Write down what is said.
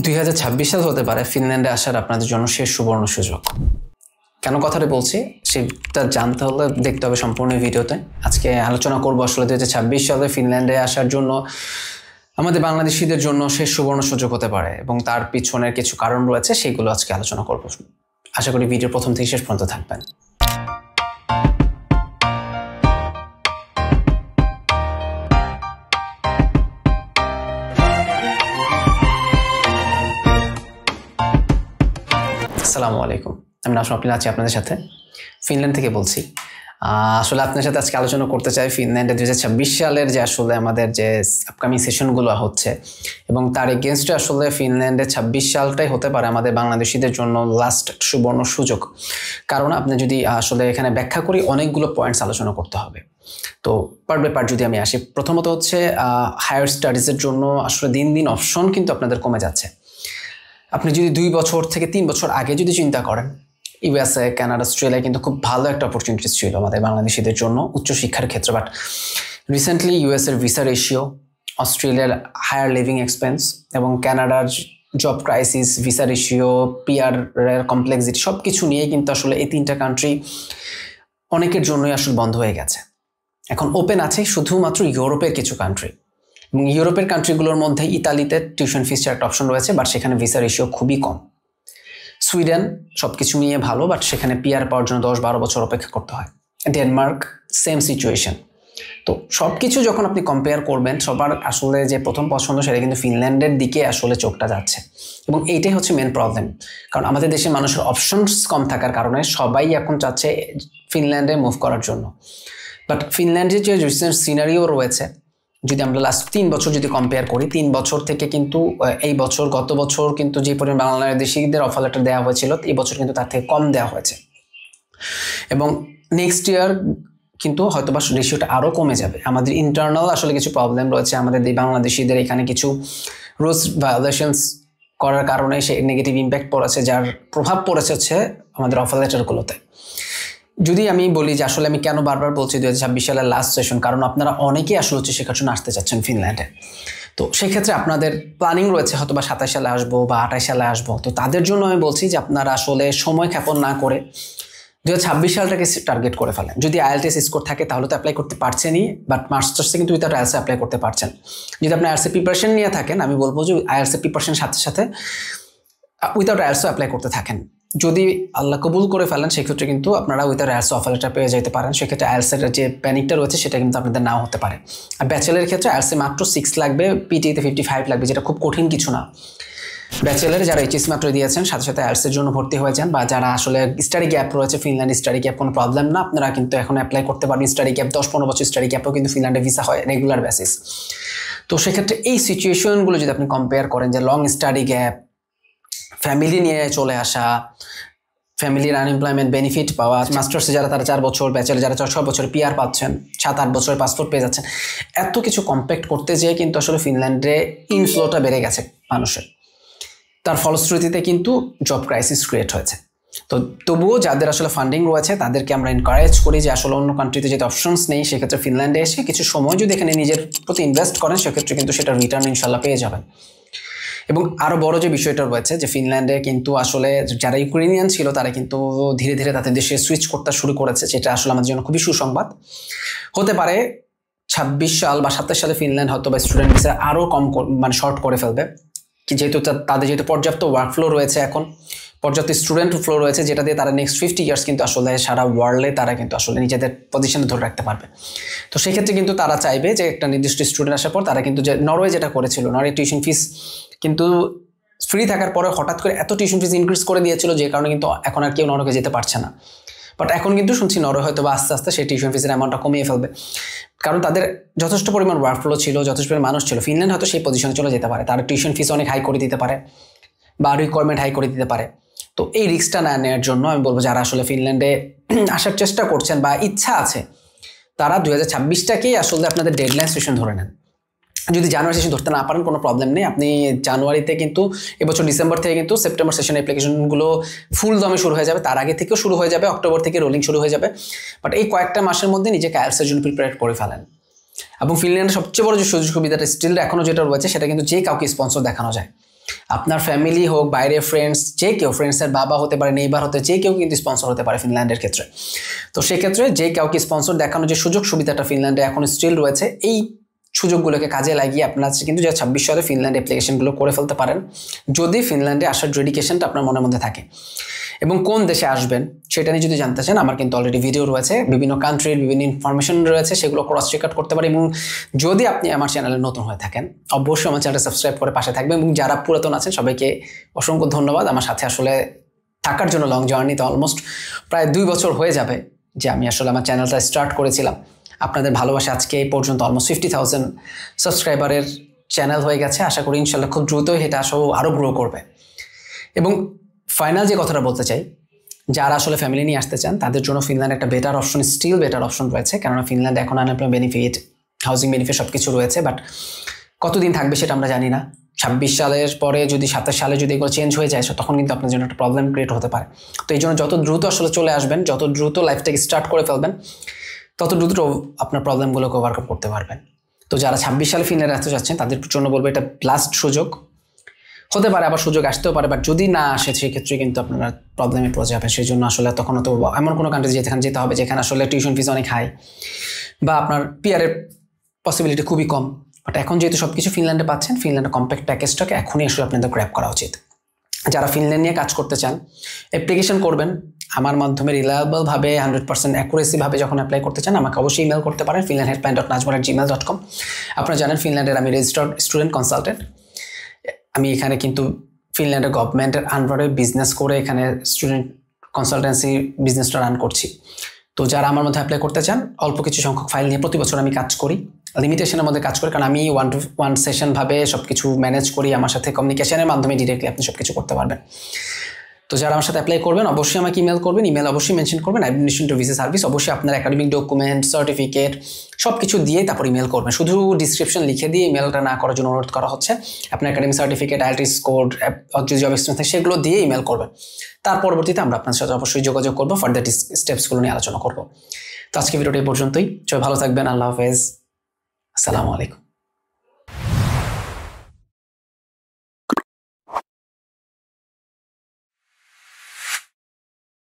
2026 সাল হতে পারে ফিনল্যান্ডে আসার আপনাদের জন্য শেষ সুবর্ণ সুযোগ। কেন কথাটা বলছি সেটা জানতে হলে দেখতে হবে সম্পূর্ণ ভিডিওতে। আজকে আলোচনা করব আসলে 2026 সালে ফিনল্যান্ডে আসার জন্য আমাদের বাংলাদেশিদের জন্য শেষ সুবর্ণ সুযোগ হতে পারে এবং তার পিছনের কিছু কারণ রয়েছে, সেগুলো আজকে আলোচনা করব। আশা করি ভিডিও প্রথম থেকে শেষ পর্যন্ত থাকবেন। আসসালামু আলাইকুম, আমি নাজমুল আছি আপনাদের সাথে, ফিনল্যান্ড থেকে বলছি। আসলে আপনার সাথে আজকে আলোচনা করতে চাই ফিনল্যান্ডে 2026 সালের যে আসলে আমাদের যে আপকামিং সেশনগুলো হচ্ছে এবং তার এগেনস্টে আসলে ফিনল্যান্ডে 26 সালটাই হতে পারে আমাদের বাংলাদেশিদের জন্য লাস্ট সুবর্ণ সুযোগ। কারণ আপনি যদি আসলে এখানে ব্যাখ্যা করি অনেকগুলো পয়েন্টস আলোচনা করতে হবে। তো পার্ট বাই পার্ট যদি আমি আসি, প্রথমত হচ্ছে হায়ার স্টাডিজের জন্য আসলে দিন দিন অপশন কিন্তু আপনাদের কমে যাচ্ছে। আপনি যদি 2 বছর থেকে 3 বছর আগে যদি চিন্তা করেন, ইউএসএ, কানাডা, অস্ট্রেলিয়া কিন্তু খুব ভালো একটা অপরচুনিটিস ছিল আমাদের বাংলাদেশিদের জন্য উচ্চশিক্ষার ক্ষেত্রে। বাট রিসেন্টলি ইউএসএর ভিসা রেশিও, অস্ট্রেলিয়ার হায়ার লিভিং এক্সপেন্স এবং কানাডার জব ক্রাইসিস, ভিসা রেশিও, পিআরের কমপ্লেক্সিটি সব কিছু নিয়ে কিন্তু আসলে এই 3টা কান্ট্রি অনেকের জন্যই আসলে বন্ধ হয়ে গেছে। এখন ওপেন আছে শুধুমাত্র ইউরোপের কিছু কান্ট্রি এবং ইউরোপের কান্ট্রিগুলোর মধ্যে ইতালিতে টিউশন ফিসের একটা অপশন রয়েছে, বাট সেখানে ভিসা রেশিও খুবই কম। সুইডেন সব কিছু নিয়ে ভালো, বাট সেখানে পিআর পাওয়ার জন্য 10-12 বছর অপেক্ষা করতে হয়। Denmark same situation. তো সব কিছু যখন আপনি কম্পেয়ার করবেন, সবার আসলে যে প্রথম পছন্দ সেটা কিন্তু ফিনল্যান্ডের দিকে আসলে চোখটা যাচ্ছে এবং এইটাই হচ্ছে মেন প্রবলেম। কারণ আমাদের দেশের মানুষের অপশনস কম থাকার কারণে সবাই এখন চাচ্ছে ফিনল্যান্ডে মুভ করার জন্য। বাট ফিনল্যান্ডের যে রিসেন্ট সিনারিও রয়েছে, যদি আমরা লাস্ট 3 বছর যদি কম্পেয়ার করি, 3 বছর থেকে কিন্তু এই বছর, গত বছর কিন্তু যে পরিমাণ বাংলাদেশিদের অফার লেটার দেওয়া হয়েছিল, এই বছর কিন্তু তার থেকে কম দেওয়া হয়েছে এবং নেক্সট ইয়ার কিন্তু হয়তো বা রেশিওটা আরও কমে যাবে। আমাদের ইন্টারনাল আসলে কিছু প্রবলেম রয়েছে, আমাদের এই বাংলাদেশিদের এখানে কিছু রুলস ভায়োলেশনস করার কারণে সেই নেগেটিভ ইম্প্যাক্ট পড়েছে, যার প্রভাব পড়েছে হচ্ছে আমাদের অফার লেটারগুলোতে। যদি আমি বলি যে আসলে আমি কেন বারবার বলছি 2026 সালের লাস্ট সেশন, কারণ আপনারা অনেকেই আসলে হচ্ছে শেখার জন্য আসতে চাচ্ছেন ফিনল্যান্ডে। তো সেক্ষেত্রে আপনাদের প্ল্যানিং রয়েছে হয়তো বা 27 সালে আসবো বা 28 সালে আসবো। তো তাদের জন্য আমি বলছি যে আপনারা আসলে সময় ক্ষেপণ না করে 2026 সালটাকে টার্গেট করে ফেলেন। যদি আইএলটিএস স্কোর থাকে তাহলে তো অ্যাপ্লাই করতে পারছেনই, বাট মাস্টার্সে কিন্তু উইথাউট আইএলটিএস অ্যাপ্লাই করতে পারছেন। যদি আপনি আইএলটিএস প্রিপারেশন নিয়ে থাকেন, আমি বলবো যে আইএলটিএস প্রিপারেশনের সাথে সাথে উইথাউট আইএলটিএস অ্যাপ্লাই করতে থাকেন। যদি আল্লাহ কবুল করে ফেলেন সেক্ষেত্রে কিন্তু আপনারা উইথাউট আইএলটিএস অফার লেটার পেয়ে যেতে পারেন। সেক্ষেত্রে আইএলটিএসের যে প্যানিকটা রয়েছে সেটা কিন্তু আপনাদের নাও হতে পারে। আর ব্যাচেলারের ক্ষেত্রে আইএলটিএসে মাত্র 6 লাগবে, পিটিতে 55 লাগবে, যেটা খুব কঠিন কিছু না। ব্যাচেলারে যারা এইচএসসি মাত্র দিয়েছেন সাথে সাথে আইএলটিএসের জন্য ভর্তি হয়ে যান, বা যারা আসলে স্টাডি গ্যাপ রয়েছে, ফিনল্যান্ড স্টাডি গ্যাপ কোনো প্রবলেম না, আপনারা কিন্তু এখন অ্যাপ্লাই করতে পারবেন। স্টাডি গ্যাপ 10-15 বছর স্টাডি গ্যাপও কিন্তু ফিনল্যান্ডে ভিসা হয় রেগুলার বেসিস। তো সেক্ষেত্রে এই সিচুয়েশনগুলো যদি আপনি কম্পেয়ার করেন, যে লং স্টাডি গ্যাপ, ফ্যামিলি নিয়ে চলে আসা, ফ্যামিলির আনএমপ্লয়মেন্ট বেনিফিট পাওয়া, মাস্টার্সে যারা তারা 4 বছর, ব্যাচেলার যারা 6 বছর পিআর পাচ্ছেন, 7-8 বছরের পাসপোর্ট পেয়ে যাচ্ছেন, এত কিছু কম্প্যাক্ট করতে যেয়ে কিন্তু আসলে ফিনল্যান্ডে ইনফ্লোটা বেড়ে গেছে মানুষের। তার ফলশ্রুতিতে কিন্তু জব ক্রাইসিস ক্রিয়েট হয়েছে। তো তবুও যাদের আসলে ফান্ডিং রয়েছে তাদেরকে আমরা এনকারেজ করি যে আসলে অন্য কান্ট্রিতে যেটা অপশনস নেই, সেক্ষেত্রে ফিনল্যান্ডে এসে কিছু সময় যদি এখানে নিজের প্রতি ইনভেস্ট করেন, সেক্ষেত্রে কিন্তু সেটা রিটার্ন ইনশাল্লাহ পেয়ে যাবেন। এবং আরও বড় যে বিষয়টা রয়েছে যে ফিনল্যান্ডে কিন্তু আসলে যারা ইউক্রেনিয়ান ছিল তারা কিন্তু ধীরে ধীরে তাদের দেশে সুইচ করতে শুরু করেছে, যেটা আসলে আমাদের জন্য খুবই সুসংবাদ। হতে পারে 26 সাল বা 27 সালে ফিনল্যান্ড হয়তো বা স্টুডেন্ট ভিসা আরও কম শর্ট করে ফেলবে, যেহেতু তাদের যেহেতু পর্যাপ্ত ওয়ার্কফ্লো রয়েছে, এখন পর্যাপ্ত স্টুডেন্ট ফ্লো রয়েছে, যেটা দিয়ে তারা নেক্সট 50 ইয়ার্স কিন্তু আসলে সারা ওয়ার্ল্ডে তারা কিন্তু আসলে নিজেদের পজিশনে ধরে রাখতে পারবে। তো সেক্ষেত্রে কিন্তু তারা চাইবে যে একটা নির্দিষ্ট স্টুডেন্ট আসার পর তারা কিন্তু যে নরওয়ে যেটা করেছিল, নরওয়ে টিউশন ফিস কিন্তু ফ্রি থাকার পরে হঠাৎ করে এত টিউশন ফিস ইনক্রিজ করে দিয়েছিল, যে কারণে কিন্তু এখন আর কেউ নরওয়ে যেতে পারছে না। বাট এখন কিন্তু শুনছি নরওয়ে হয়তো বা আস্তে আস্তে সেই টিউশন ফিসের অ্যামাউন্টটা কমিয়ে ফেলবে, কারণ তাদের যথেষ্ট পরিমাণ ওয়ার্কফ্লো ছিল, যথেষ্ট পরিমাণ মানুষ ছিল। ফিনল্যান্ড হয়তো সেই পজিশনে চলে যেতে পারে, তার টিউশন ফিস অনেক হাই করে দিতে পারে বা রিকোয়ারমেন্ট হাই করে দিতে পারে। তো এই রিস্কটা না নেওয়ার জন্য আমি বলবো যারা আসলে ফিনল্যান্ডে আসার চেষ্টা করছেন বা ইচ্ছা আছে, তারা 2026টাকেই আসলে আপনাদের ডেডলাইন সেশন ধরে নেন। যদি জানুয়ারি সেশন ধরতে না পারেন কোনো প্রবলেম নেই, আপনি জানুয়ারিতে কিন্তু এবছর ডিসেম্বর থেকে কিন্তু সেপ্টেম্বর সেশন অ্যাপ্লিকেশনগুলো ফুল দমে শুরু হয়ে যাবে, তার আগে থেকেও শুরু হয়ে যাবে, অক্টোবর থেকে রোলিং শুরু হয়ে যাবে। বাট এই কয়েকটা মাসের মধ্যে নিজেকে আইএলটিএসের জন্য প্রিপেয়ার করে ফেলেন। এবং ফিনল্যান্ডের সবচেয়ে বড় যে সুযোগ সুবিধাটা স্টিল এখনও যেটা রয়েছে, সেটা কিন্তু যে কাউকে স্পন্সর দেখানো যায়। আপনার ফ্যামিলি হোক, বাইরে ফ্রেন্ডস, যে কেউ, ফ্রেন্ডসের বাবা হতে পারে, নেইবার হতে, যে কেউ কিন্তু স্পন্সর হতে পারে ফিনল্যান্ডের ক্ষেত্রে। তো সেক্ষেত্রে যে কাউকে স্পন্সর দেখানোর যে সুযোগ সুবিধাটা ফিনল্যান্ডে এখন স্টিল রয়েছে, এই সুযোগগুলোকে কাজে লাগিয়ে আপনার কিন্তু 2026 সালে ফিনল্যান্ড অ্যাপ্লিকেশনগুলো করে ফেলতে পারেন, যদি ফিনল্যান্ডে আসার ডেডিকেশনটা আপনার মনের মধ্যে থাকে। এবং কোন দেশে আসবেন সেটা নিয়ে যদি জানতে চান, আমার কিন্তু অলরেডি ভিডিও রয়েছে, বিভিন্ন কান্ট্রির বিভিন্ন ইনফরমেশন রয়েছে, সেগুলো ক্রস চেক আউট করতে পারি। এবং যদি আপনি আমার চ্যানেলে নতুন হয়ে থাকেন, অবশ্যই আমার চ্যানেলটা সাবস্ক্রাইব করে পাশে থাকবেন। এবং যারা পুরাতন আছেন সবাইকে অসংখ্য ধন্যবাদ আমার সাথে আসলে থাকার জন্য। লং জার্নিতে অলমোস্ট প্রায় 2 বছর হয়ে যাবে যে আমি আসলে আমার চ্যানেলটা স্টার্ট করেছিলাম। আপনাদের ভালোবাসা আজকে এই পর্যন্ত অলমোস্ট 50,000 সাবস্ক্রাইবারের চ্যানেল হয়ে গেছে। আশা করি ইনশাল্লাহ খুব দ্রুতই এটা আরও গ্রো করবে। এবং ফাইনাল যে কথাটা বলতে চাই, যারা আসলে ফ্যামিলি নিয়ে আসতে চান তাদের জন্য ফিনল্যান্ড একটা better option, still better option রয়েছে। কেননা ফিনল্যান্ডে এখন আনএমপ্লয়মেন্ট বেনিফিট, হাউজিং বেনিফিট সব কিছু রয়েছে, বাট কতদিন থাকবে সেটা আমরা জানি না। 26 সালের পরে যদি 27 সালে যদি এগুলো চেঞ্জ হয়ে যায়, তখন কিন্তু আপনার জন্য একটা প্রবলেম ক্রিয়েট হতে পারে। তো এই জন্য যত দ্রুত আসলে চলে আসবেন, যত দ্রুত লাইফটাকে স্টার্ট করে ফেলবেন, তত দ্রুত আপনার প্রবলেমগুলোকে ওভারকাম করতে পারবেন। তো যারা 26 সালে ফিনল্যান্ডে আসতে চাচ্ছেন তাদের জন্য বলবো এটা লাস্ট সুযোগ। হতে পারে আবার সুযোগ আসতেও পারে, বাট যদি না আসে সেক্ষেত্রে কিন্তু আপনারা প্রবলেমে পড়ে যাবেন। সেই জন্য আসলে তখন তো এমন কোনো কান্ট্রি যেতে হবে যেখানে আসলে টিউশন ফিস অনেক হাই বা আপনার পিআরের পসিবিলিটি খুবই কম। বাট এখন যেহেতু সব কিছু ফিনল্যান্ডে পাচ্ছেন, ফিনল্যান্ডের কম্প্যাক্ট প্যাকেজটাকে এখনই আসলে আপনাদের গ্র্যাব করা উচিত। যারা ফিনল্যান্ড নিয়ে কাজ করতে চান, অ্যাপ্লিকেশন করবেন আমার মাধ্যমে রিলায়েবলভাবে 100% অ্যাকুরেসিভাবে যখন অ্যাপ্লাই করতে চান, আমাকে অবশ্যই ইমেল করতে পারেন finlandhelpline.najmar@gmail.com। আপনারা জানেন ফিনল্যান্ডের আমি রেজিস্টার্ড স্টুডেন্ট কনসালটেন্ট। আমি এখানে কিন্তু ফিনল্যান্ডের গভর্নমেন্টের আন্ডারে বিজনেস করে এখানে স্টুডেন্ট কনসালটেন্সি বিজনেসটা রান করছি। তো যারা আমার মধ্যে অ্যাপ্লাই করতে চান, অল্প কিছু সংখ্যক ফাইল নিয়ে প্রতি বছর আমি কাজ করি, লিমিটেশনের মধ্যে কাজ করি, কারণ আমি 1-to-1 সেশন ভাবে সব কিছু ম্যানেজ করি। আমার সাথে কমিউনিকেশনের মাধ্যমে ডিরেক্টলি আপনি সব কিছু করতে পারবেন। তো যারা আমার সাথে অ্যাপ্লাই করবেন অবশ্যই আমাকে ইমেল করবেন, ইমেল অবশ্যই মেনশন করবেন অ্যাডমিশন টু ভিসা সার্ভিস। অবশ্যই আপনার একাডেমিক ডকুমেন্ট, সার্টিফিকেট সব কিছু দিয়ে তারপর ইমেল করবেন। শুধু ডিসক্রিপশন লিখে দিয়ে ইমেলটা না করার জন্য অনুরোধ করা হচ্ছে। আপনার একাডেমিক সার্টিফিকেট, আইএলটিএস স্কোর, যদি জব এক্সপিরিয়েন্স থাকে সেগুলো দিয়ে ইমেল করবেন। তার পরবর্তীতে আমরা আপনার সাথে অবশ্যই যোগাযোগ করবো, ফার্দার স্টেপসগুলো নিয়ে আলোচনা করবো। তো আজকে ভিডিওটা এই পর্যন্তই। সবাই ভালো থাকবেন। আল্লাহ হাফেজ, আসসালামু আলাইকুম।